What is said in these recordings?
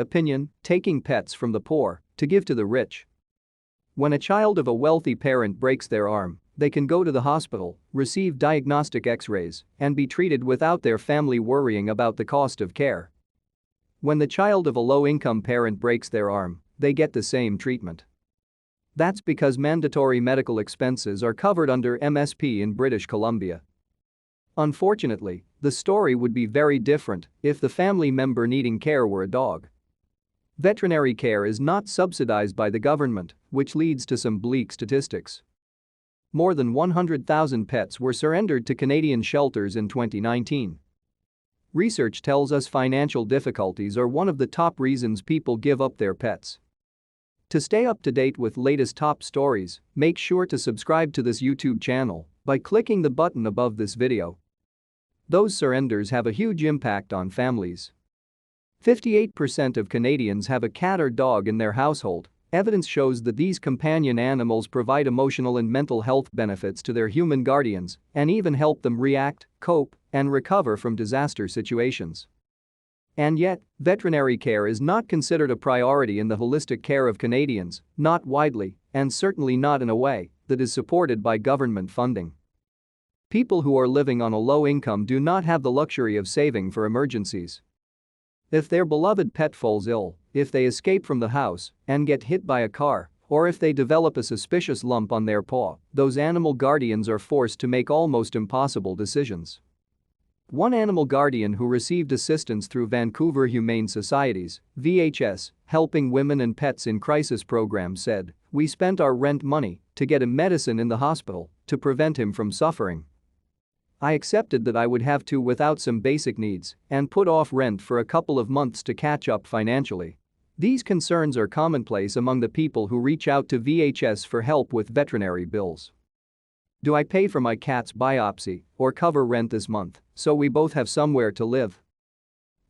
opinion, taking pets from the poor to give to the rich. When a child of a wealthy parent breaks their arm, they can go to the hospital, receive diagnostic X-rays, and be treated without their family worrying about the cost of care. When the child of a low-income parent breaks their arm, they get the same treatment. That's because mandatory medical expenses are covered under MSP in British Columbia. Unfortunately, the story would be very different if the family member needing care were a dog. Veterinary care is not subsidized by the government, which leads to some bleak statistics. More than 100,000 pets were surrendered to Canadian shelters in 2019. Research tells us financial difficulties are one of the top reasons people give up their pets. To stay up to date with latest top stories, make sure to subscribe to this YouTube channel by clicking the button above this video. Those surrenders have a huge impact on families. 58% of Canadians have a cat or dog in their household. Evidence shows that these companion animals provide emotional and mental health benefits to their human guardians and even help them react, cope, and recover from disaster situations. And yet, veterinary care is not considered a priority in the holistic care of Canadians, not widely, and certainly not in a way that is supported by government funding. People who are living on a low income do not have the luxury of saving for emergencies. If their beloved pet falls ill, if they escape from the house and get hit by a car, or if they develop a suspicious lump on their paw, those animal guardians are forced to make almost impossible decisions. One animal guardian who received assistance through Vancouver Humane Society's VHS, Helping Women and Pets in Crisis program said, "We spent our rent money to get him medicine in the hospital to prevent him from suffering. I accepted that I would have to without some basic needs and put off rent for a couple of months to catch up financially." These concerns are commonplace among the people who reach out to VHS for help with veterinary bills. Do I pay for my cat's biopsy or cover rent this month so we both have somewhere to live?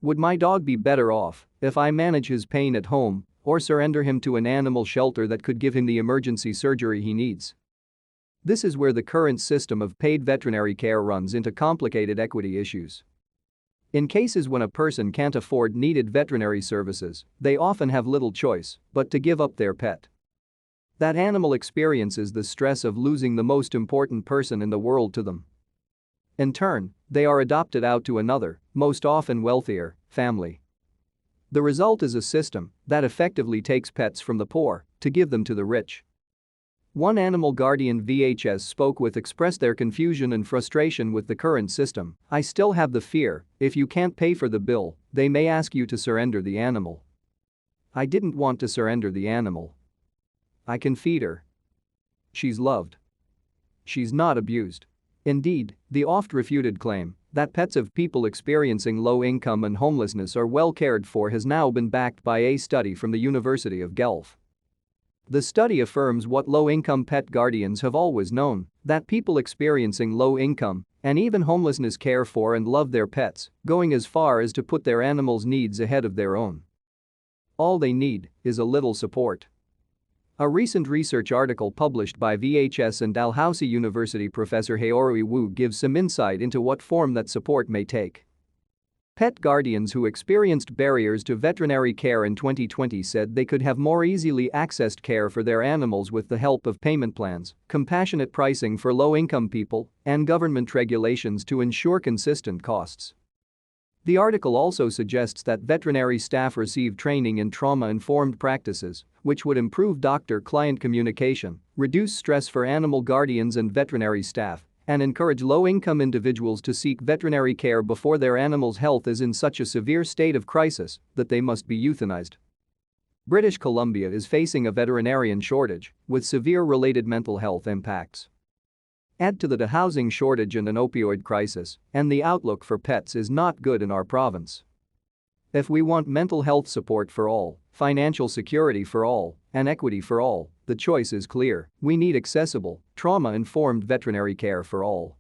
Would my dog be better off if I manage his pain at home or surrender him to an animal shelter that could give him the emergency surgery he needs? This is where the current system of paid veterinary care runs into complicated equity issues. In cases when a person can't afford needed veterinary services, they often have little choice but to give up their pet. That animal experiences the stress of losing the most important person in the world to them. In turn, they are adopted out to another, most often wealthier, family. The result is a system that effectively takes pets from the poor to give them to the rich. One animal guardian VHS spoke with expressed their confusion and frustration with the current system. "I still have the fear, if you can't pay for the bill, they may ask you to surrender the animal. I didn't want to surrender the animal. I can feed her. She's loved. She's not abused." Indeed, the oft-refuted claim that pets of people experiencing low income and homelessness are well cared for has now been backed by a study from the University of Guelph. The study affirms what low-income pet guardians have always known, that people experiencing low income and even homelessness care for and love their pets, going as far as to put their animals' needs ahead of their own. All they need is a little support. A recent research article published by VHS and Dalhousie University professor Haori Wu gives some insight into what form that support may take. Pet guardians who experienced barriers to veterinary care in 2020 said they could have more easily accessed care for their animals with the help of payment plans, compassionate pricing for low-income people, and government regulations to ensure consistent costs. The article also suggests that veterinary staff receive training in trauma-informed practices, which would improve doctor-client communication, reduce stress for animal guardians and veterinary staff, and encourage low-income individuals to seek veterinary care before their animal's health is in such a severe state of crisis that they must be euthanized. British Columbia is facing a veterinarian shortage with severe related mental health impacts. Add to that a housing shortage and an opioid crisis, and the outlook for pets is not good in our province. If we want mental health support for all, financial security for all, and equity for all, the choice is clear: we need accessible, trauma-informed veterinary care for all.